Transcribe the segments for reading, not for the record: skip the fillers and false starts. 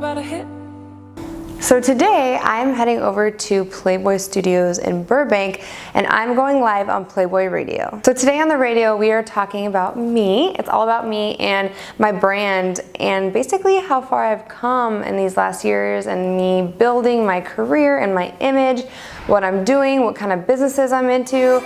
about a hit. So today I'm heading over to PlayBoy Studios in Burbank, and I'm going live on PlayBoy Radio. So today on the radio we are talking about me. It's all about me and my brand, and basically how far I've come in these last years, and me building my career and my image, what I'm doing, what kind of businesses I'm into.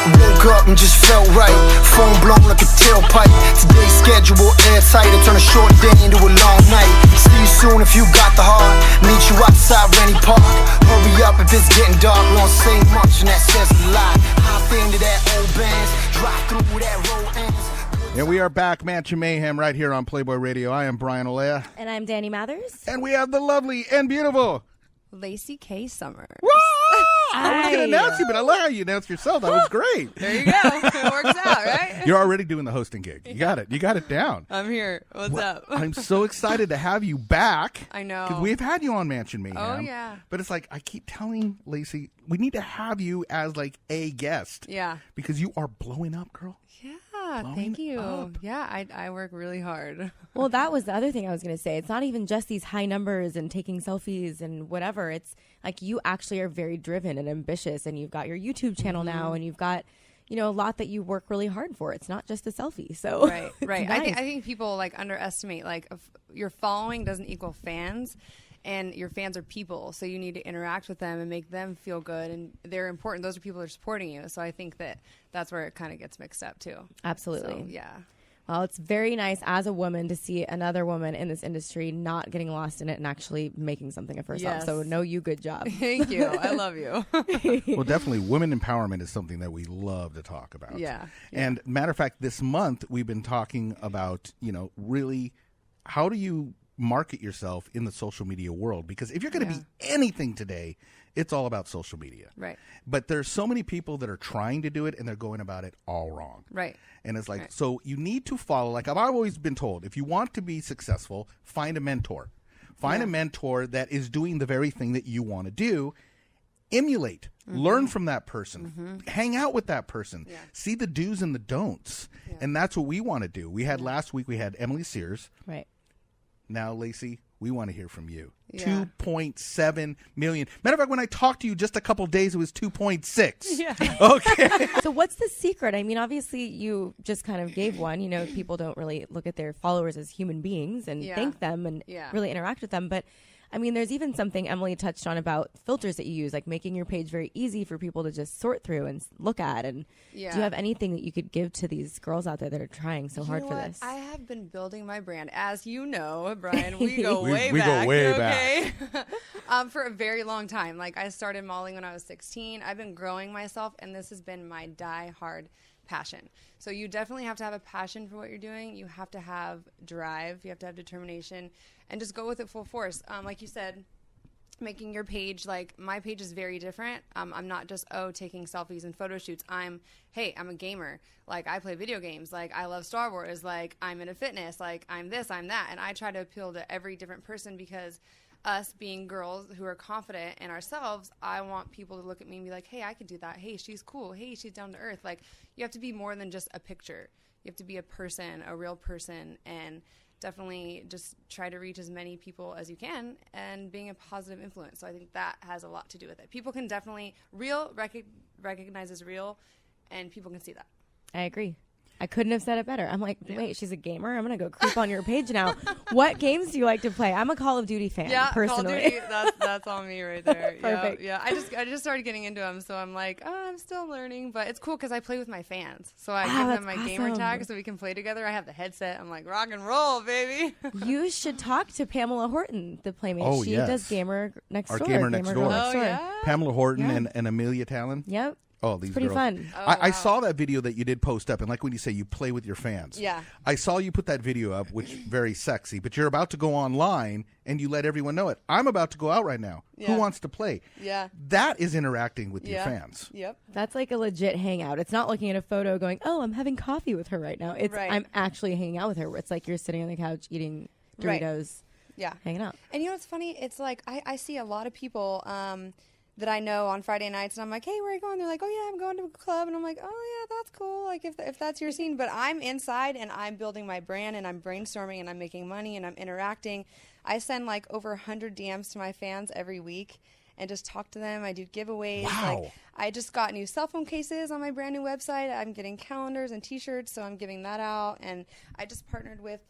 Woke up and just felt right. Phone blown like a tailpipe. Today's schedule airtight. I turn a short day into a long night. See you soon if you got the heart. Meet you outside Rennie Park. Hurry up if it's getting dark. We don't say much and that says a lot. Hop into that old Benz. Drive through that road ends. And we are back, Mansion Mayhem, right here on PlayBoy Radio. I am Brian Olea. And I'm Danny Mathers. And we have the lovely and beautiful Laci K. Summers. I was going to announce you, but I love how you announced yourself. That was great. There you go. It works out, right? You're already doing the hosting gig. You got it. You got it down. I'm here. What's up? I'm so excited to have you back. I know. Because we've had you on Mansion Mayhem. Oh, yeah. But it's like, I keep telling Laci, we need to have you as like a guest. Yeah. Because you are blowing up, girl. Yeah, Blowing thank you. up. Yeah, I work really hard. Well, that was the other thing I was going to say. It's not even just these high numbers and taking selfies and whatever. It's like you actually are very driven and ambitious, and you've got your YouTube channel now, and you've got, you know, a lot that you work really hard for. It's not just a selfie. So Right. Nice. I think people like underestimate, like, if your following doesn't equal fans. And your fans are people, so you need to interact with them and make them feel good, and they're important. Those are people that are supporting you. So I think that that's where it kind of gets mixed up too. Absolutely. So, yeah. Well, it's very nice as a woman to see another woman in this industry not getting lost in it and actually making something of herself. Yes. So know you, good job. Thank you. I love you. Well, definitely, women empowerment is something that we love to talk about. Yeah. And matter of fact, this month we've been talking about, you know, really how do you market yourself in the social media world? Because if you're going to be anything today, it's all about social media. Right. But there's so many people that are trying to do it and they're going about it all wrong. Right. And it's like, so you need to follow, like I've always been told, if you want to be successful, find a mentor. Find a mentor that is doing the very thing that you want to do. Emulate, learn from that person, hang out with that person, see the do's and the don'ts. And that's what we want to do. We had last week, we had Emily Sears. Right. Now, Laci, we want to hear from you. Yeah. 2.7 million. Matter of fact, when I talked to you just a couple of days, it was 2.6. Yeah. Okay. So what's the secret? I mean, obviously you just kind of gave one. You know, people don't really look at their followers as human beings and thank them and really interact with them. But I mean, there's even something Emily touched on about filters that you use, like making your page very easy for people to just sort through and look at. And do you have anything that you could give to these girls out there that are trying so hard for this? I have been building my brand. As you know, Brian, we go We way go back. way okay? For a very long time. Like, I started modeling when I was 16. I've been growing myself, and this has been my die-hard passion. So you definitely have to have a passion for what you're doing. You have to have drive. You have to have determination, and just go with it full force. Like you said, making your page, like, my page is very different. I'm not just, taking selfies and photo shoots. I'm a gamer. Like, I play video games. Like, I love Star Wars. Like, I'm into fitness. Like, I'm this, I'm that. And I try to appeal to every different person, because us being girls who are confident in ourselves, I want people to look at me and be like, hey, I can do that. Hey, she's cool. Hey, she's down to earth. Like, you have to be more than just a picture. You have to be a person, a real person, and definitely just try to reach as many people as you can, and being a positive influence. So I think that has a lot to do with it. People can definitely, recognize as real, and people can see that. I agree. I couldn't have said it better. I'm like, wait, she's a gamer? I'm going to go creep on your page now. What games do you like to play? I'm a Call of Duty fan, personally. Call of Duty, that's on me right there. Perfect. Yeah. I just started getting into them, so I'm like, I'm still learning, but it's cool because I play with my fans. So I give them my gamer tag so we can play together. I have the headset. I'm like, rock and roll, baby. You should talk to Pamela Horton, the Playmate. Oh, she yes. does Gamer Next Door. Our Gamer Next Door. Next Door. Yeah. Pamela Horton and Amelia Talon. Yep. Oh, these Pretty girls. fun. I saw that video that you did post up, and like when you say you play with your fans. Yeah. I saw you put that video up, which very sexy, but you're about to go online and you let everyone know it. I'm about to go out right now. Yeah. Who wants to play? Yeah. That is interacting with your fans. Yep. That's like a legit hangout. It's not looking at a photo going, oh, I'm having coffee with her right now. It's I'm actually hanging out with her. It's like you're sitting on the couch eating Doritos, Yeah. hanging out. And you know what's funny? It's like I see a lot of people that I know on Friday nights, and I'm like, hey, where are you going? They're like, oh yeah, I'm going to a club, and I'm like, oh yeah, that's cool, like if that's your scene. But I'm inside and I'm building my brand and I'm brainstorming and I'm making money and I'm interacting. I send like over 100 DMs to my fans every week and just talk to them. I do giveaways. Wow. Like I just got new cell phone cases on my brand new website. I'm getting calendars and t-shirts, so I'm giving that out. And I just partnered with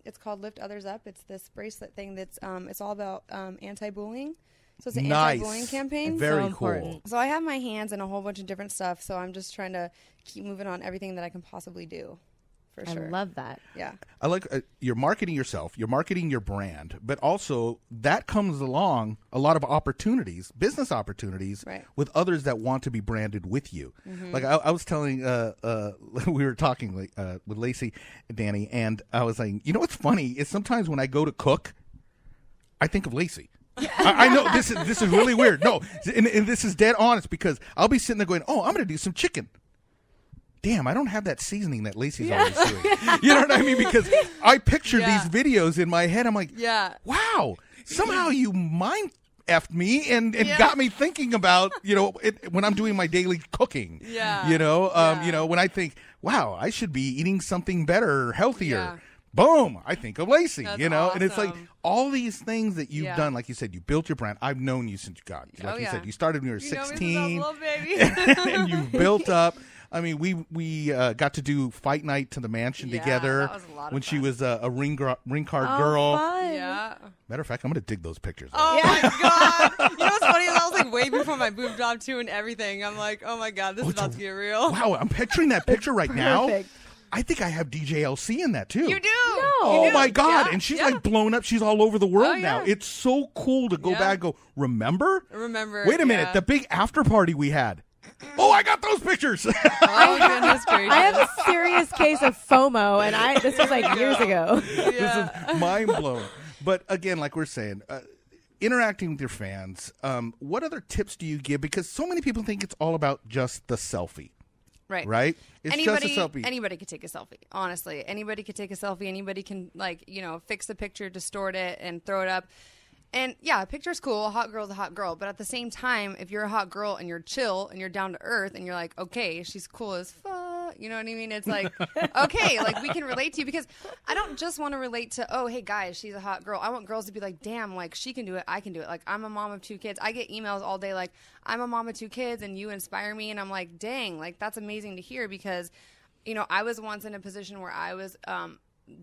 it's called Lift Others Up. It's this bracelet thing that's it's all about anti-bullying. So it's an anti-bullying campaign. Very So cool. important. So I have my hands in a whole bunch of different stuff. So I'm just trying to keep moving on everything that I can possibly do. For sure. I love that. Yeah. I like you're marketing yourself, you're marketing your brand, but also that comes along a lot of opportunities, business opportunities, Right. with others that want to be branded with you. Like I was telling, we were talking with Laci and Danny, and I was like, you know what's funny is sometimes when I go to cook, I think of Laci. I know this is really weird. No, and this is dead honest, because I'll be sitting there going, oh, I'm going to do some chicken. Damn, I don't have that seasoning that Laci's always doing. You know what I mean? Because I pictured these videos in my head. I'm like, wow, somehow you mind effed me and got me thinking about, when I'm doing my daily cooking. Yeah. When I think, wow, I should be eating something better, healthier. Boom, I think of Laci, That's and it's like awesome. all these things that you've done. Like you said, you built your brand. I've known you since you said, you started when you were 16. Know me since I was a little baby. And you've built up. I mean, we got to do fight night to the mansion together that was a lot of when she fun. was a ring card Oh, girl. fun. Yeah. Matter of fact, I'm going to dig those pictures. Oh my god! You know what's funny? That was like way before my boob job too and everything. I'm like, oh my god, this is about to get real. Wow, I'm picturing that picture right now. Perfect. I think I have DJLC in that too. You do. No. Oh You do. my god! Yeah, And she's yeah. like blown up. She's all over the world now. yeah. It's so cool to go Yeah. back and go, remember? Remember. Wait a minute, yeah. the big after party we had. Oh, I got those pictures. Oh goodness gracious! I have a serious case of FOMO, and this was like years ago. This is mind blowing. But again, like we're saying, interacting with your fans. What other tips do you give? Because so many people think it's all about just the selfie. Right? It's Anybody, just a selfie. anybody could take a selfie. Honestly, anybody could take a selfie. Anybody can fix the picture, distort it, and throw it up. And yeah, a picture's cool. A hot girl's a hot girl. But at the same time, if you're a hot girl and you're chill and you're down to earth and you're like, okay, she's cool as fuck. You know what I mean? It's like, okay, like we can relate to you, because I don't just want to relate to, oh, hey guys, she's a hot girl. I want girls to be like, damn, like she can do it. I can do it. Like I'm a mom of 2 kids. I get emails all day like, I'm a mom of 2 kids and you inspire me. And I'm like, dang, like that's amazing to hear, because, I was once in a position where I was,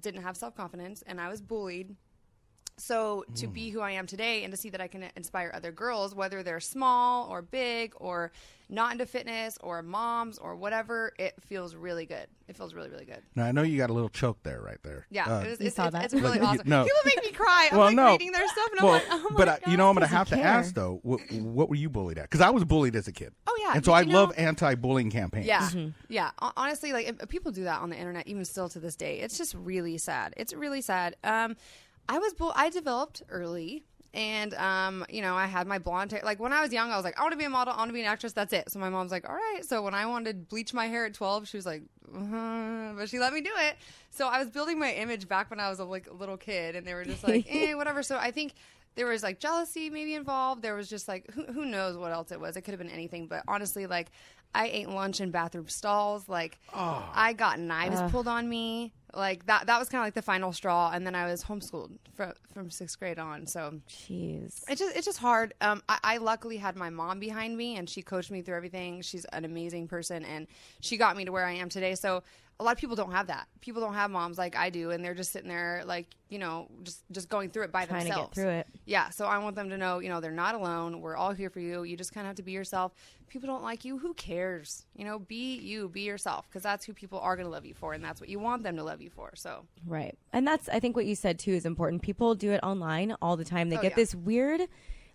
didn't have self-confidence and I was bullied. So to be who I am today and to see that I can inspire other girls, whether they're small or big or not into fitness or moms or whatever, it feels really good. It feels really, really good. Now, I know you got a little choke there, right there. Yeah, it's saw that? it's really Like, awesome. no. People make me cry. I'm Well, like no. reading their stuff and I'm like, oh my but God. I'm going to have to care. ask, though, what were you bullied at? Because I was bullied as a kid. Oh, yeah. And so Did I you know- love anti-bullying campaigns. Yeah, yeah. Honestly, like if people do that on the internet, even still to this day, it's just really sad. It's really sad. I developed early, and I had my blonde hair. Like when I was young, I was like, I want to be a model, I want to be an actress. That's it. So my mom's like, all right. So when I wanted to bleach my hair at 12, she was like, but she let me do it. So I was building my image back when I was a little kid, and they were just like, whatever. So I think there was like jealousy maybe involved. There was just like who knows what else it was. It could have been anything. But honestly, like I ate lunch in bathroom stalls. Like I got knives pulled on me. Like that was kind of like the final straw. And then I was homeschooled from 6th grade on. So Jeez. it's just hard. I luckily had my mom behind me, and she coached me through everything. She's an amazing person, and she got me to where I am today. So a lot of people don't have that. People don't have moms like I do, and they're just sitting there like, just going through it by Trying themselves. to get through it. Yeah, so I want them to know, they're not alone. We're all here for you. You just kind of have to be yourself. People don't like you. Who cares? Be you, be yourself, because that's who people are going to love you for, and that's what you want them to love you for. So Right. And I think what you said too is important. People do it online all the time. They get yeah. this weird,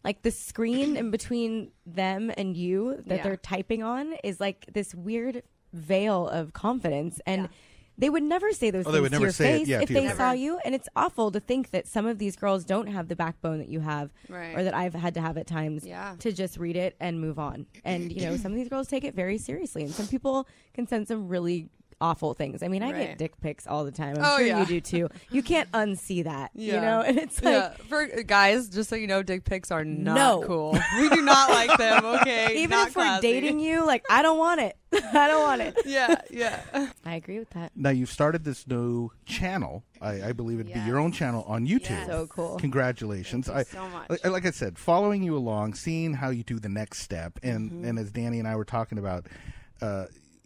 like the screen in between them and you that Yeah. they're typing on is like this weird veil of confidence. And they would never say those Oh, things they would to never your say it, face yeah, if to your they face. saw you. And it's awful to think that some of these girls don't have the backbone that you have, Right. or that I've had to have at times, Yeah. to just read it and move on. And some of these girls take it very seriously, and some people can send some really awful things. I mean, I Right. get dick pics all the time. I'm sure you do too. You can't unsee that, you know? And it's like, for guys, just so you know, dick pics are not No. cool. We do not like them, okay? even Not if we're classy. dating you, like, I don't want it. I don't want it. Yeah. I agree with that. Now you've started this new channel. I believe it'd be your own channel on YouTube. Yes. So cool. Congratulations. Thank you so much. Like I said, following you along, seeing how you do the next step, and as Danny and I were talking about,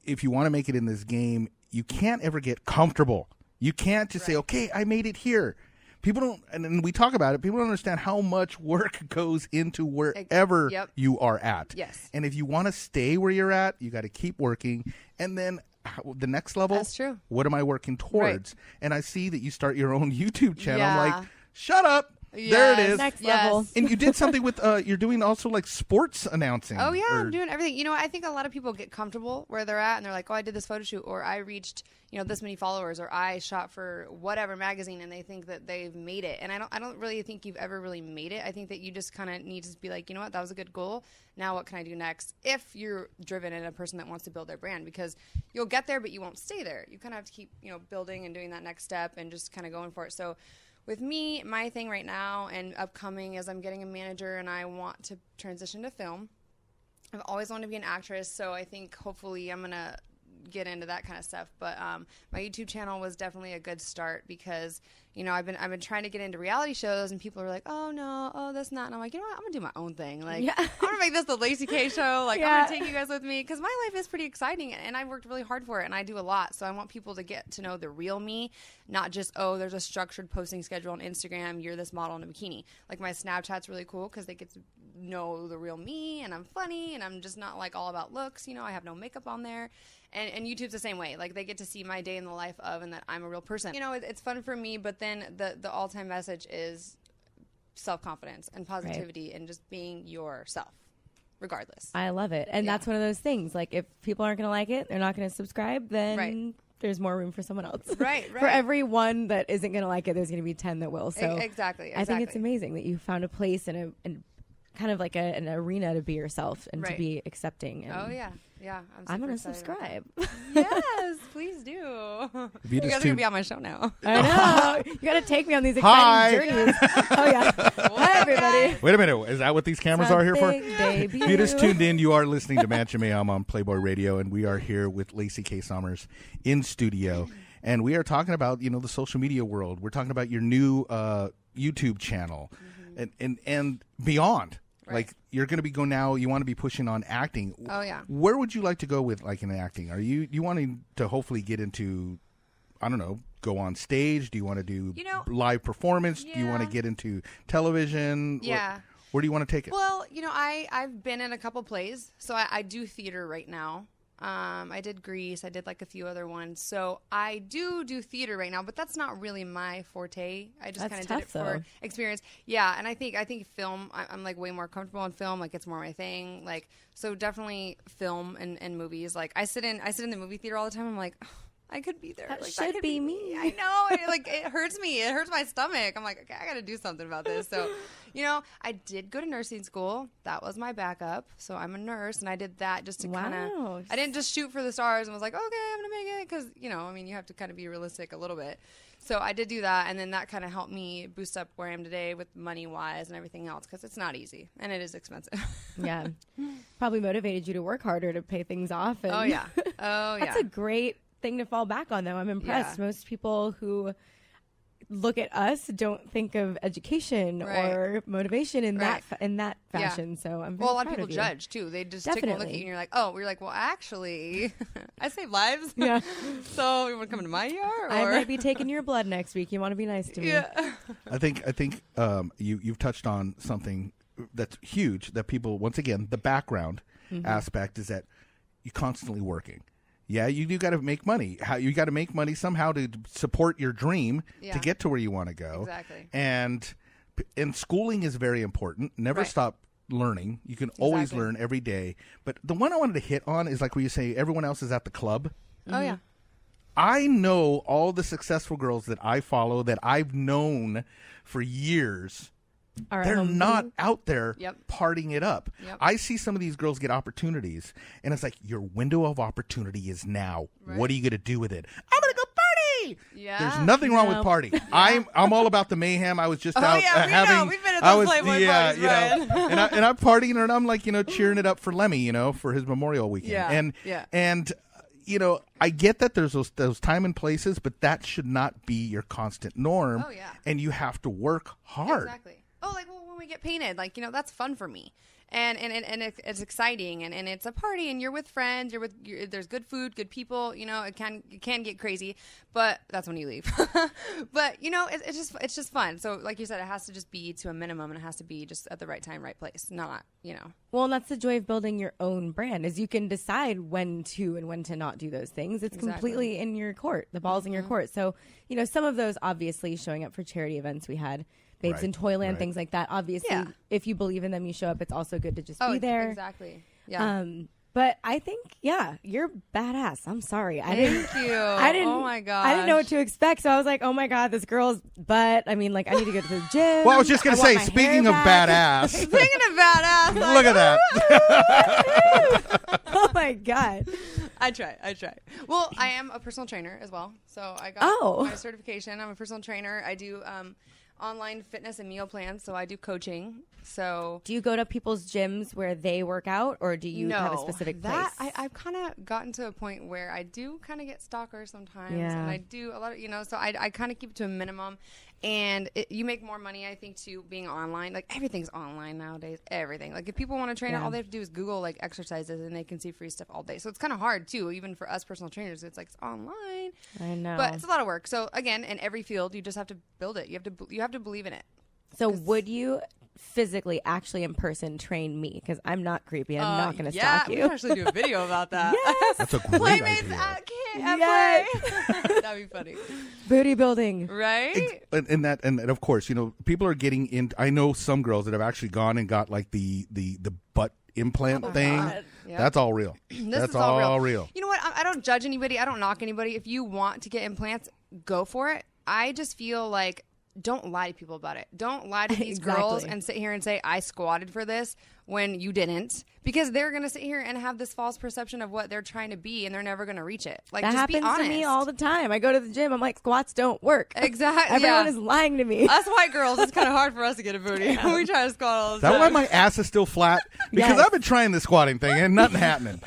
if you want to make it in this game, you can't ever get comfortable. You can't just say, okay, I made it here. People don't, and we talk about it, people don't understand how much work goes into wherever you are at. Yes. And if you want to stay where you're at, you got to keep working. And then the next level, That's true. What am I working towards? Right. And I see that you start your own YouTube channel. Yeah. I'm like, shut up. There it is. Next level. And you did something with, you're doing also like sports announcing. Oh, yeah, I'm doing everything. You know, I think a lot of people get comfortable where they're at, and they're like, oh, I did this photo shoot, or I reached, this many followers, or I shot for whatever magazine, and they think that they've made it. And I don't really think you've ever really made it. I think that you just kind of need to be like, you know what, that was a good goal. Now what can I do next? If you're driven and a person that wants to build their brand, because you'll get there, but you won't stay there. You kind of have to keep, building and doing that next step and just kind of going for it. So with me, my thing right now and upcoming is I'm getting a manager, and I want to transition to film. I've always wanted to be an actress, so I think hopefully I'm going to get into that kind of stuff. But my YouTube channel was definitely a good start because, I've been trying to get into reality shows, and people are like, oh, no, oh, that's not. And I'm like, you know what? I'm going to do my own thing. Like, I'm going to make this the Laci K show. Like, I'm going to take you guys with me because my life is pretty exciting, and I worked really hard for it, and I do a lot. So I want people to get to know the real me, not just, oh, there's a structured posting schedule on Instagram. You're this model in a bikini. Like, my Snapchat's really cool because they get to know the real me, and I'm funny, and I'm just not, like, all about looks. I have no makeup on there. And YouTube's the same way. Like, they get to see my day in the life of, and that I'm a real person. It's fun for me, but then the all-time message is self-confidence and positivity and just being yourself, regardless. I love it. And that's one of those things. Like, if people aren't going to like it, they're not going to subscribe, then there's more room for someone else. Right. For every one that isn't going to like it, there's going to be 10 that will. So Exactly. I think it's amazing that you found a place and kind of like an arena to be yourself and to be accepting. And oh, yeah. Yeah, I'm going to subscribe. Yes, please do. You guys are going to be on my show now. I know. You got to take me on these exciting journeys. Oh, yeah. Hi, everybody. Wait a minute. Is that what these cameras are here for? Debut. If you just tuned in, you are listening to Mancha Mayhem on PlayBoy Radio, and we are here with Laci K. Summers in studio. And we are talking about, the social media world. We're talking about your new YouTube channel and beyond. Right. Like, you're going to be going now, you want to be pushing on acting. Oh, yeah. Where would you like to go with, like, in acting? Are you wanting to hopefully get into, I don't know, go on stage? Do you want to do live performance? Yeah. Do you want to get into television? Yeah. Where do you want to take it? Well, I've been in a couple plays, so I do theater right now. I did Grease. I did like a few other ones. So I do theater right now, but that's not really my forte. I just kind of did it for experience. Yeah, and I think film, I'm like way more comfortable on film. Like, it's more my thing. Like, so definitely film and movies. Like, I sit in the movie theater all the time. I'm like, oh, I could be there. That like, should be me. I know. It hurts me. It hurts my stomach. I'm like, okay, I got to do something about this. So, I did go to nursing school. That was my backup. So I'm a nurse, and I did that just to kind of, I didn't just shoot for the stars and was like, okay, I'm going to make it. Because, you have to kind of be realistic a little bit. So I did do that, and then that kind of helped me boost up where I am today with money-wise and everything else, because it's not easy, and it is expensive. Yeah. Probably motivated you to work harder to pay things off. And Oh, yeah. Oh, yeah. That's a great thing to fall back on, though. I'm impressed. Yeah. Most people who look at us don't think of education or motivation in that fashion. Yeah. So I'm very a lot of proud people of you. judge too. They just take one look at you and you're like, oh, we're like, well, actually, I save lives. Yeah. So you want to come to my ER? Or? I might be taking your blood next week. You want to be nice to me? Yeah. I think you've touched on something that's huge. That people, once again, the background aspect is that you're constantly working. Yeah, you got to make money. You got to make money somehow to support your dream to get to where you want to go. Exactly. And schooling is very important. Never stop learning. You can always learn every day. But the one I wanted to hit on is like where you say everyone else is at the club. Oh, yeah. I know all the successful girls that I follow that I've known for years They're not out there Yep. partying it up. Yep. I see some of these girls get opportunities, and it's like, your window of opportunity is now. Right. What are you going to do with it? I'm going to go party. Yeah. There's nothing wrong with party. I'm all about the mayhem. I was just out yeah, we having. know. We've been at those Playboy parties, you know, and I'm partying, and I'm like, cheering it up for Lemmy, for his Memorial weekend. Yeah. And I get that there's those time and places, but that should not be your constant norm. Oh, yeah. And you have to work hard. Exactly. Oh, when we get painted, that's fun for me. And it's exciting, and it's a party, and you're with friends, there's good food, good people, it can get crazy, but that's when you leave. But it's just fun. So like you said, it has to just be to a minimum, and it has to be just at the right time, right place, not. Well, and that's the joy of building your own brand, is you can decide when to and when to not do those things. It's completely in your court. The ball's in your court. So some of those, obviously, showing up for charity events, we had Babes in Toyland, things like that. Obviously, if you believe in them, you show up. It's also good to just be there. Exactly. Yeah. But I think, you're badass. I'm sorry. Thank you. Oh my god. I didn't know what to expect, so I was like, oh my god, this girl's butt. I mean, I need to go to the gym. Well, I was just gonna say, speaking of badass. Speaking of badass. Look at that. Oh my god. I try. Well, I am a personal trainer as well, so I got my certification. I'm a personal trainer. I do online fitness and meal plans, so I do coaching. So do you go to people's gyms where they work out, or do you have a specific place? I've kind of gotten to a point where I do kind of get stalkers sometimes, and I do a lot of, so I kind of keep it to a minimum. And you make more money, I think, too, being online. Everything's online nowadays. Everything. If people want to train, all they have to do is Google exercises, and they can see free stuff all day. So it's kind of hard too, even for us personal trainers. It's it's online. I know, but it's a lot of work. So again, in every field, you just have to build it. You have to believe in it. So would you physically, actually in person, train me? Because I'm not creepy. I'm not going to stalk you. We can actually do a video about that. Yes. That's a great Playmates idea. at Play. That'd be funny. Booty building. Right? And of course, people are getting in. I know some girls that have actually gone and got the butt implant thing. Yep. That's all real. That's all real. You know what? I don't judge anybody. I don't knock anybody. If you want to get implants, go for it. I just feel like, don't lie to people about it. Don't lie to these girls and sit here and say, I squatted for this when you didn't. Because they're going to sit here and have this false perception of what they're trying to be, and they're never going to reach it. That just happens be honest. to me all the time. I go to the gym. I'm like, squats don't work. Exactly. Everyone is lying to me. Us white girls, it's kind of hard for us to get a booty. We try to squat all the time. Is that why my ass is still flat? Because I've been trying this squatting thing and nothing happening.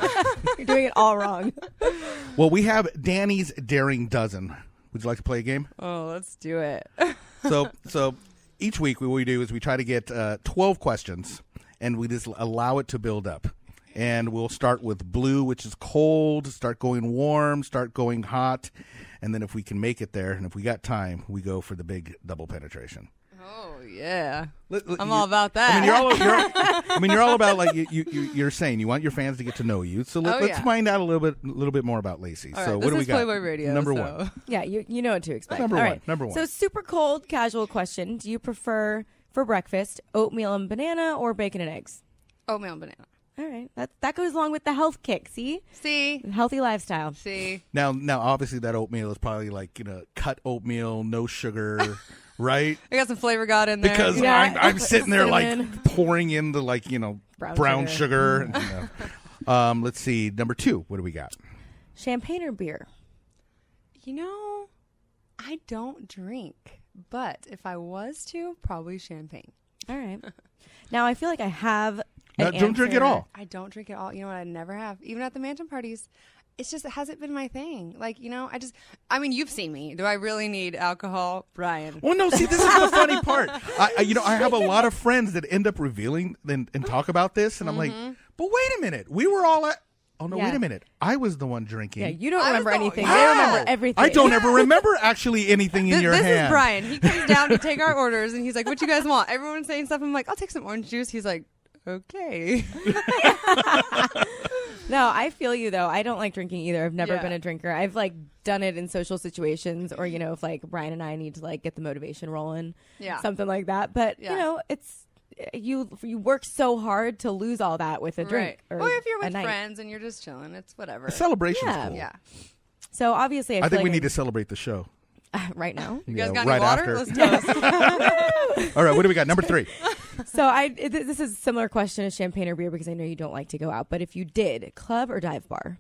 You're doing it all wrong. Well, we have Danny's Daring Dozen. Would you like to play a game? Oh, let's do it. So each week what we do is we try to get 12 questions, and we just allow it to build up. And we'll start with blue, which is cold, start going warm, start going hot. And then if we can make it there, and if we got time, we go for the big double penetration. Oh, yeah. I'm all about that. You're all about, you're saying you want your fans to get to know you. So let's find out a little bit more about Laci. All so right, what do we got? Playboy Radio, Number one. Yeah, you know what to expect. Number all one. Right. Number one. So super cold, casual question. Do you prefer, for breakfast, oatmeal and banana or bacon and eggs? Oatmeal and banana. All right. That goes along with the health kick, see? Healthy lifestyle. See? Now, obviously, that oatmeal is probably cut oatmeal, no sugar, right? I got some Flavor God in there. Because I'm sitting there, pouring in the, brown sugar. Let's see. Number two, what do we got? Champagne or beer? I don't drink. But if I was to, probably champagne. All right. Now, I feel like I have don't drink at all. I don't drink at all. You know what? I never have. Even at the mansion parties. It's just, it hasn't been my thing. You've seen me. Do I really need alcohol? Brian. Well, no, see, this is the funny part. I have a lot of friends that end up revealing and talk about this. And I'm like, but wait a minute. We were all at... Oh, no, wait a minute. I was the one drinking. Yeah, you don't remember anything. They remember everything. I don't ever remember actually anything in your hand. This is Brian. He comes down to take our orders, and he's like, what you guys want? Everyone's saying stuff. I'm like, I'll take some orange juice. He's like, okay. No, I feel you, though. I don't like drinking either. I've never been a drinker. I've done it in social situations, or, if Brian and I need to get the motivation rolling. Yeah. Something like that. But, it's... You work so hard to lose all that with a drink. Right. Or if you're with friends and you're just chilling, it's whatever. A celebration is cool. Yeah. So obviously, I think we need to celebrate the show. Right now. You guys got right any water? after. Let's toast. All right, what do we got? Number 3. So this is a similar question as champagne or beer because I know you don't like to go out. But if you did, club or dive bar?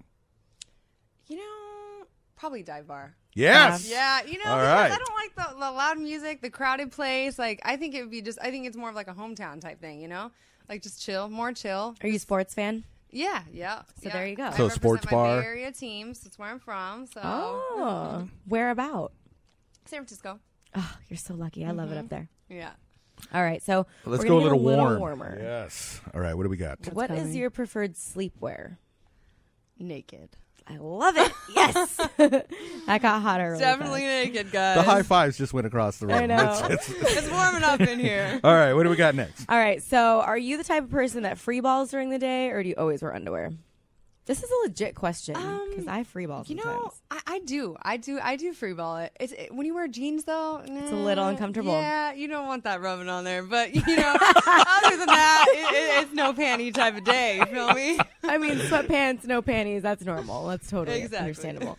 You know, probably dive bar. Yes. Yeah, you know, All because right. I don't like the loud music, the crowded place. Like, I think it would be I think it's more of like a hometown type thing, you know? Like, just chill, more chill. Are you a sports fan? Yeah. So there you go. I So represent sports my bar. Bay Area teams. That's where I'm from. So Oh, where about? San Francisco. Oh, you're so lucky. I love it up there. Yeah. All right, so Let's we're go a gonna little get warmer. Yes. All right, what do we got? What is coming. your preferred sleepwear? Naked. I love it. Yes. That got hotter. Really Definitely fast. naked, guys. The high fives just went across the room. I know. It's warming up in here. All right, what do we got next? All right, so are you the type of person that free balls during the day, or do you always wear underwear? This is a legit question because I free ball You sometimes. know, I do free ball it. When you wear jeans though, It's a little uncomfortable. Yeah, you don't want that rubbing on there. But you know, other than that, it's no panty type of day. You feel me? I mean, sweatpants, no panties, that's normal. That's totally Exactly. understandable.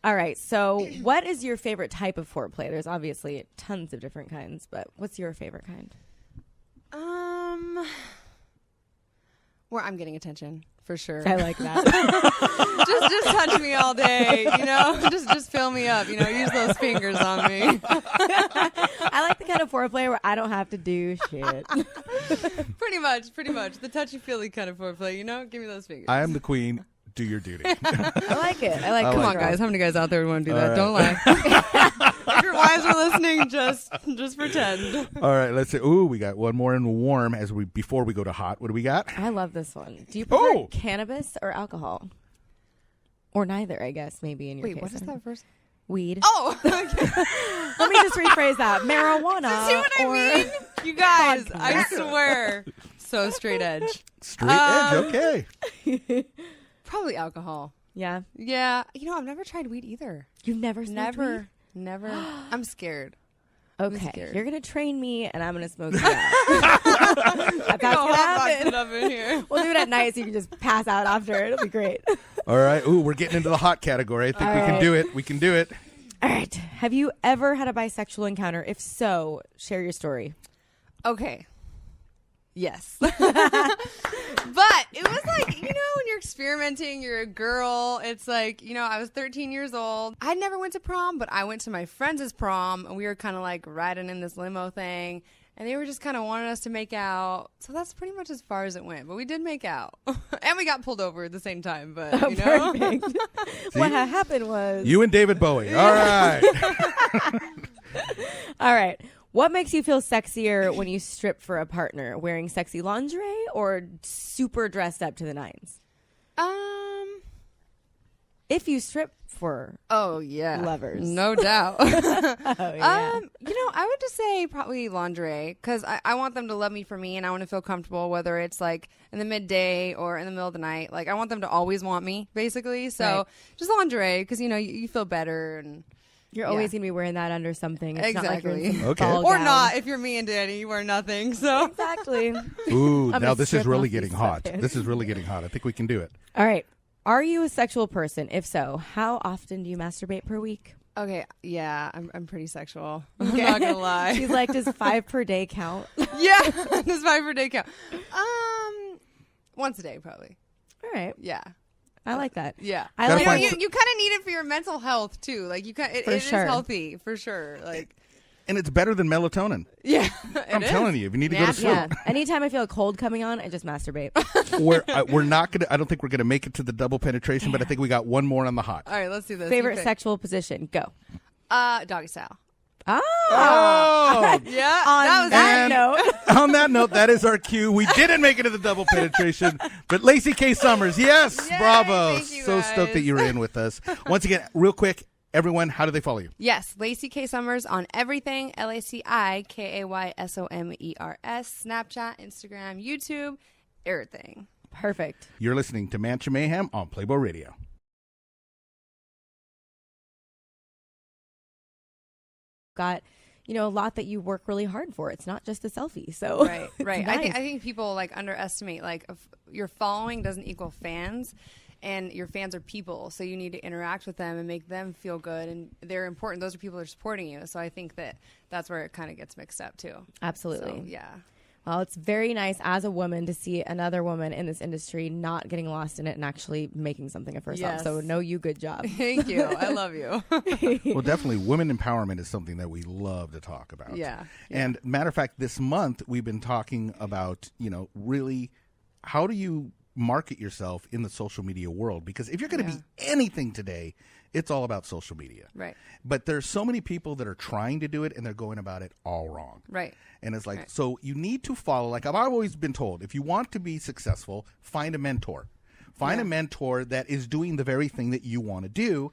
All right, so what is your favorite type of foreplay? There's obviously tons of different kinds, but what's your favorite kind? Where I'm getting attention for sure. I like that. just touch me all day. You know, just fill me up. You know, use those fingers on me. I like the kind of foreplay where I don't have to do shit. Pretty much. The touchy feely kind of foreplay. You know, give me those fingers. I am the queen. Do your duty. I like it. I like Come on, guys. How many guys out there would want to do that? Don't lie. If your wives are listening, just pretend. All right, let's see. Ooh, we got one more in warm before we go to hot. What do we got? I love this one. Do you prefer Oh! cannabis or alcohol? Or neither, I guess, maybe in your case. Wait, what is that first? Weed. Oh, okay. Let me just rephrase that. Marijuana. See what I or mean? You guys, vodka. I swear. So straight edge. Straight edge, okay. Probably alcohol. Yeah. Yeah. You know, I've never tried weed either. You've never smoked weed? Never. I'm scared. Okay. scared. You're going to train me and I'm going to smoke you out. That's Go going to hotbox happen. it up in here. We'll do it at night so you can just pass out after. It'll be great. All right. Ooh, we're getting into the hot category. I think All we can right. do it. We can do it. All right. Have you ever had a bisexual encounter? If so, share your story. Okay. Yes. But it was like, you know, when you're experimenting, you're a girl. It's like, you know, I was 13 years old. I never went to prom, but I went to my friends' prom, and we were kind of like riding in this limo thing, and they were just kind of wanting us to make out. So that's pretty much as far as it went. But we did make out. And we got pulled over at the same time, but, you know. Perfect. What happened was... You and David Bowie. All right. All right. What makes you feel sexier when you strip for a partner? Wearing sexy lingerie or super dressed up to the nines? If you strip for Oh, yeah. lovers. No doubt. Oh, yeah. You know, I would just say probably lingerie because I want them to love me for me and I want to feel comfortable, whether it's like in the midday or in the middle of the night. Like, I want them to always want me, basically. So Right. just lingerie because, you know, you feel better and You're always going to be wearing that under something. It's not like you're in Exactly. some Okay. ball or gown. not. If you're me and Danny, you wear nothing. So Exactly. Ooh, I'm now a this is strip really off getting these hot. sweatpants. This is really getting hot. I think we can do it. All right. Are you a sexual person? If so, how often do you masturbate per week? okay, yeah, I'm pretty sexual. I'm not gonna lie. She's like, does 5 per day count? yeah, this 5 per day count. Once a day probably. All right. Yeah. I like that. Yeah, I Gotta like find you kind of need it for your mental health too. Like it For is sure. healthy for sure. Like And it's better than melatonin. yeah, I'm telling you, if you need to go to sleep. Yeah. Anytime I feel a cold coming on, I just masturbate. We're not going to, I don't think we're going to make it to the double penetration, but I think we got one more on the hot. All right, let's do this. Favorite You pick. sexual position? Go. Doggy style. Oh. Oh! Yeah, On that was that And- note. On that note, that is our cue. We didn't make it to the double penetration, but Laci K. Summers, yes, Yay, bravo. thank you, So stoked that guys. you were in with us. Once again, real quick, everyone, how do they follow you? Yes, Laci K Summers on everything. LACIKAYSOMERS. Snapchat, Instagram, YouTube, everything. Perfect. You're listening to Mancha Mayhem on PlayBoy Radio. Got, a lot that you work really hard for. It's not just a selfie. So Right, it's right. nice. I think people like underestimate like if your following doesn't equal fans. and your fans are people, so you need to interact with them and make them feel good, and they're important. Those are people that are supporting you. So I think that's where it kind of gets mixed up too. Absolutely. So, yeah. Well, it's very nice as a woman to see another woman in this industry not getting lost in it and actually making something of herself. Yes. So, know you, good job. Thank you. I love you. Well, definitely, women empowerment is something that we love to talk about. Yeah. And matter of fact, this month we've been talking about, really, how do you market yourself in the social media world? Because if you're going to be anything today, it's all about social media. Right. But there's so many people that are trying to do it and they're going about it all wrong. Right. And it's like, so you need to follow, like I've always been told, if you want to be successful, find a mentor. Find a mentor that is doing the very thing that you want to do.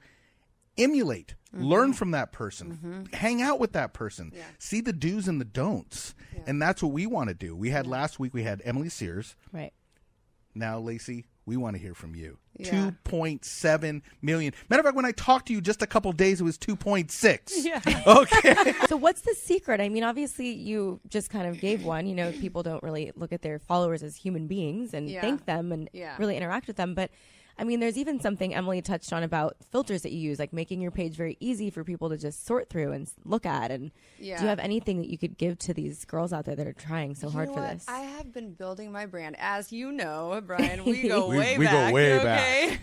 Emulate, learn from that person, hang out with that person, see the do's and the don'ts. And that's what we want to do. We had last week, we had Emily Sears. Right. Now, Laci, we want to hear from you. Yeah. 2.7 million. Matter of fact, when I talked to you just a couple days, it was 2.6. Yeah. Okay. So what's the secret? I mean, obviously you just kind of gave one. People don't really look at their followers as human beings and thank them and really interact with them. But I mean, there's even something Emily touched on about filters that you use, like making your page very easy for people to just sort through and look at. And do you have anything that you could give to these girls out there that are trying so hard for this? I have been building my brand. As you know, Brian, we go We way go back. way okay?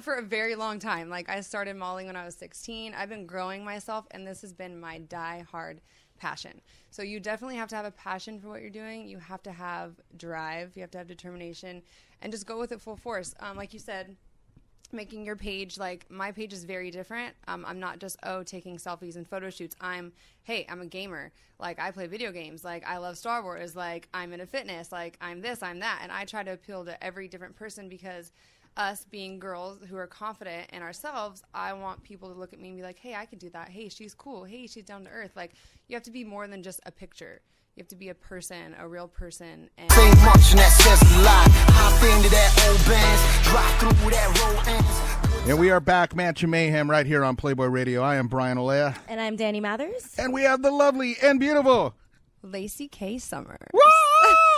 For a very long time. Like, I started modeling when I was 16. I've been growing myself, and this has been my die-hard passion. So you definitely have to have a passion for what you're doing. You have to have drive. You have to have determination, and just go with it full force. Like you said, making your page, like, my page is very different. I'm not just, taking selfies and photo shoots. I'm a gamer. Like, I play video games. Like, I love Star Wars. Like, I'm into fitness. Like, I'm this, I'm that. And I try to appeal to every different person, because us being girls who are confident in ourselves, I want people to look at me and be like, hey, I could do that. Hey, she's cool. Hey, she's down to earth. Like, you have to be more than just a picture. You have to be a person, a real person. And Say much and that says a lot. Hop into that old bands, drive through that road ends. And we are back, Mansion Mayhem, right here on Playboy Radio. I am Brian Olea. And I'm Danny Mathers. And we have the lovely and beautiful Laci K. Summer.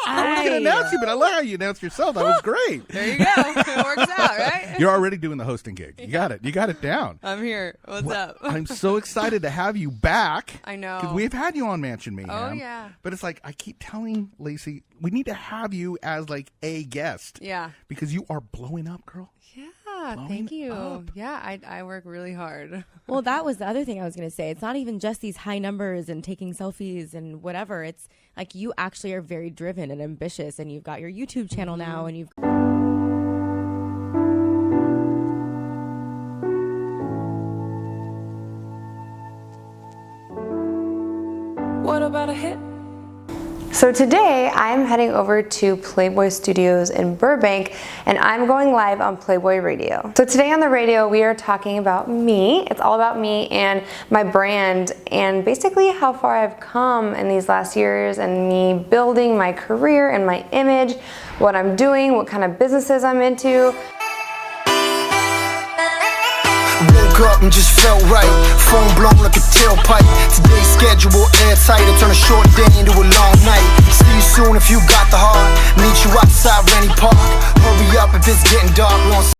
I was going to announce you, but I love how you announced yourself. That was great. There you go. It works out, right? You're already doing the hosting gig. You got it. You got it down. I'm here. What's up? I'm so excited to have you back. I know. Because we've had you on Mansion Mayhem. Oh, yeah. But it's like, I keep telling Laci, we need to have you as like a guest. Yeah. Because you are blowing up, girl. Yeah, Blowing thank you. up. Yeah, I work really hard. Well, that was the other thing I was going to say. It's not even just these high numbers and taking selfies and whatever. It's like you actually are very driven and ambitious, and you've got your YouTube channel now, and you've... What about a hit? So today I'm heading over to PlayBoy Studios in Burbank, and I'm going live on Playboy Radio. So today on the radio we are talking about me. It's all about me and my brand, and basically how far I've come in these last years, and me building my career and my image, what I'm doing, what kind of businesses I'm into. Woke up and just felt right. Phone blown like a tailpipe. Today's schedule airtight. I turn a short day into a long night. See you soon if you got the heart. Meet you outside Rennie Park. Hurry up if it's getting dark. We on